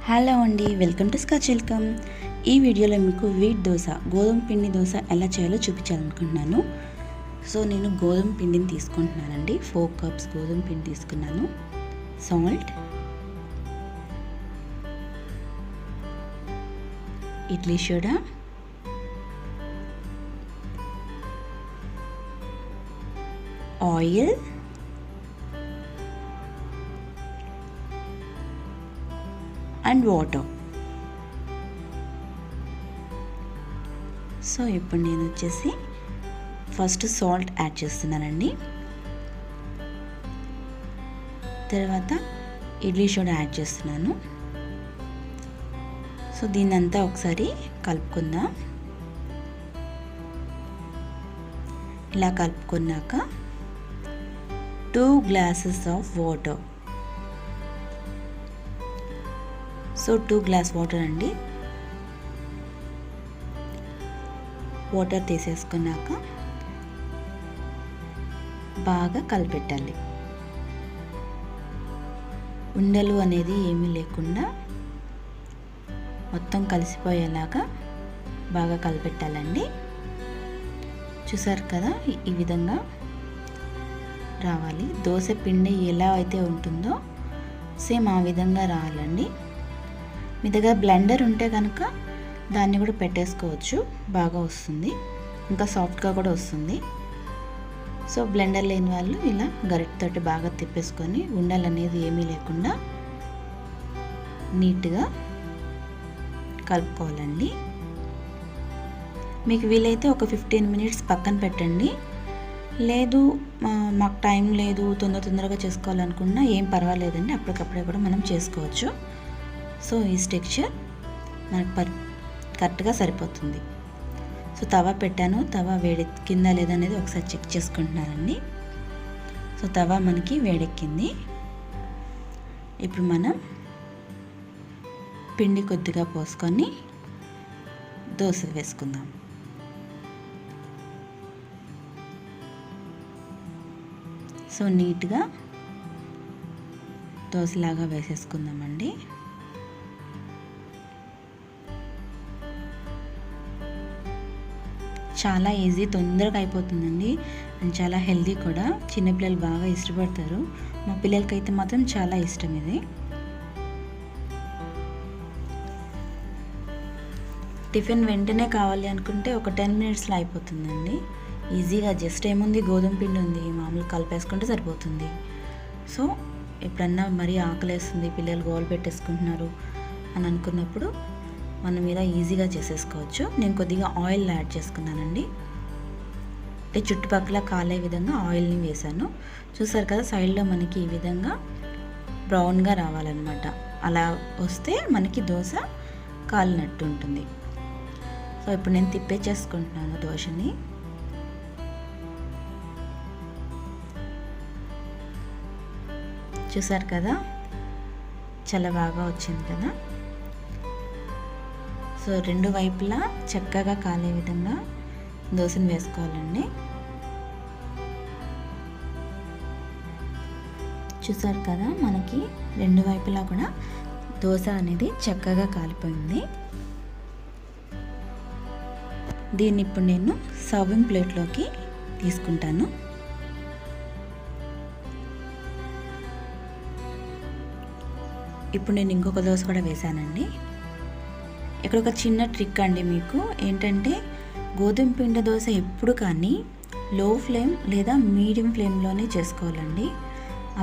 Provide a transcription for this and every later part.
Hello అండి, welcome to scotch welcome. ఈ వీడియోలో మీకు వీట్ దోశ, గోధుమ పిండి దోశ ఎలా చేయాలో చూపించాలనుకుంటున్నాను. సో నేను గోధుమ పిండిని తీసుకుంటున్నానండి. 4 కప్స్ గోధుమ పిండి తీసుకున్నాను. Salt, idli soda, oil, and water. So ఇప్పుడు నేను వచ్చేసి ఫస్ట్ సాల్ట్ యాడ్ చేస్తున్నానండి. తర్వాత ఇడ్లీ సోడా యాడ్ చేస్తున్నాను. సో దీన్నంతా ఒకసారి కలుపుకుందాం. ఇలా కలుపుకున్నాక 2 glasses of water. So 2 glass water అండి. వాటర్ తీసేసుకున్నాక బాగా కలిపెట్టాలి. ఉండలు అనేది ఏమీ లేకుండా మొత్తం కలిసిపోయేలాగా బాగా కలిపెట్టాలండి. చూసారు కదా, ఈ విధంగా రావాలి. దోశ పిండి ఎలా అయితే ఉంటుందో సేమ్ ఆ విధంగా రావాలండి. మీ దగ్గర బ్లెండర్ ఉంటే కనుక దాన్ని కూడా పెట్టేసుకోవచ్చు, బాగా వస్తుంది, ఇంకా సాఫ్ట్గా కూడా వస్తుంది. సో బ్లెండర్ లేని వాళ్ళు ఇలా గరిటెతోటి బాగా తిప్పేసుకొని ఉండలు అనేది ఏమీ లేకుండా నీట్గా కలుపుకోవాలండి. మీకు వీలైతే ఒక 15 మినిట్స్ పక్కన పెట్టండి. లేదు మాకు టైం లేదు, తొందరగా చేసుకోవాలనుకున్నా ఏం పర్వాలేదండి, అప్పటికప్పుడే కూడా మనం చేసుకోవచ్చు. సో ఈ స్ట్రక్చర్ మనకు కరెక్ట్గా సరిపోతుంది. సో తవా పెట్టాను, తవా వేడెక్కిందా లేదనేది ఒకసారి చెక్ చేసుకుంటున్నానండి. సో తవా మనకి వేడెక్కింది. ఇప్పుడు మనం పిండి కొద్దిగా పోసుకొని దోశ వేసుకుందాం. సో నీట్గా దోశలాగా వేసేసుకుందామండి. చాలా ఈజీ, తొందరగా అయిపోతుందండి, అండ్ చాలా హెల్దీ కూడా. చిన్నపిల్లలు బాగా ఇష్టపడతారు. మా పిల్లలకైతే మాత్రం చాలా ఇష్టం ఇది. టిఫిన్ వెంటనే కావాలి అనుకుంటే ఒక 10 మినిట్స్లో అయిపోతుందండి ఈజీగా. జస్ట్ ఏముంది, గోధుమ పిండి ఉంది, మామూలు కలిపేసుకుంటే సరిపోతుంది. సో ఎప్పుడన్నా మరీ ఆకలేస్తుంది, పిల్లలు గోలు పెట్టేసుకుంటున్నారు అని అనుకున్నప్పుడు మనం ఇలా ఈజీగా చేసేసుకోవచ్చు. నేను కొద్దిగా ఆయిల్ యాడ్ చేసుకున్నానండి. అంటే చుట్టుపక్కల కాలే విధంగా ఆయిల్ని వేసాను. చూసారు కదా, సైడ్లో మనకి ఈ విధంగా బ్రౌన్గా రావాలన్నమాట. అలా వస్తే మనకి దోశ కాలినట్టు ఉంటుంది. సో ఇప్పుడు నేను తిప్పేచేసుకుంటున్నాను దోశని. చూసారు కదా, చాలా బాగా వచ్చింది కదా. సో 2 వైపులా చక్కగా కాలే విధంగా దోశను వేసుకోవాలండి. చూసారు కదా, మనకి 2 వైపులా కూడా దోశ అనేది చక్కగా కాలిపోయింది. దీన్ని ఇప్పుడు నేను సర్వింగ్ ప్లేట్లోకి తీసుకుంటాను. ఇప్పుడు నేను ఇంకొక దోశ కూడా వేసానండి. ఇక్కడ ఒక చిన్న ట్రిక్ అండి మీకు ఏంటంటే, గోధుమ పిండి దోశ ఎప్పుడు కానీ లో ఫ్లేమ్ లేదా మీడియం ఫ్లేమ్లోనే చేసుకోవాలండి.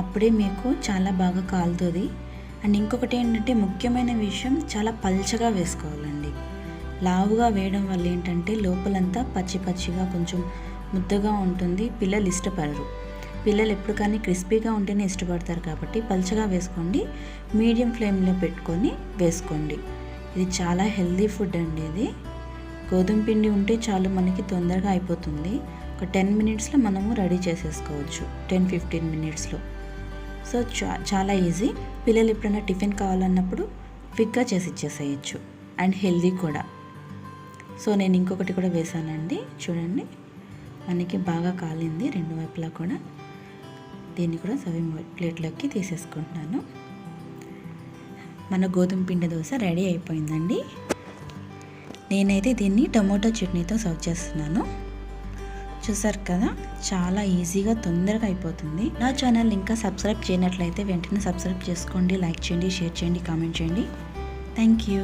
అప్పుడే మీకు చాలా బాగా కాలుతుంది. అండ్ ఇంకొకటి ఏంటంటే, ముఖ్యమైన విషయం, చాలా పల్చగా వేసుకోవాలండి. లావుగా వేయడం వల్ల ఏంటంటే లోపలంతా పచ్చిగా కొంచెం ముద్దగా ఉంటుంది, పిల్లలు ఇష్టపడరు. పిల్లలు ఎప్పుడు కానీ క్రిస్పీగా ఉంటేనే ఇష్టపడతారు కాబట్టి పల్చగా వేసుకోండి. మీడియం ఫ్లేమ్లో పెట్టుకొని వేసుకోండి. ఇది చాలా హెల్దీ ఫుడ్ అండి. ఇది గోధుమ పిండి ఉంటే చాలు, మనకి తొందరగా అయిపోతుంది. ఒక 10 మినిట్స్లో మనము రెడీ చేసేసుకోవచ్చు, 10-15 మినిట్స్లో. సో చాలా ఈజీ. పిల్లలు ఎప్పుడైనా టిఫిన్ కావాలన్నప్పుడు క్విక్గా చేసి ఇచ్చేసేయచ్చు, అండ్ హెల్దీ కూడా. సో నేను ఇంకొకటి కూడా వేసానండి. చూడండి, మనకి బాగా కాలింది 2 వైపులా కూడా. దీన్ని కూడా సర్వింగ్ ప్లేట్లోకి తీసేసుకుంటున్నాను. మన గోధుమ పిండి దోశ రెడీ అయిపోయిందండి. నేనైతే దీన్ని టమోటో చట్నీతో సర్వ్ చేస్తున్నాను. చూసారు కదా, చాలా ఈజీగా తొందరగా అయిపోతుంది. నా ఛానల్ ఇంకా సబ్స్క్రైబ్ చేయనట్లయితే వెంటనే సబ్స్క్రైబ్ చేసుకోండి, లైక్ చేయండి, షేర్ చేయండి, కామెంట్ చేయండి. Thank you.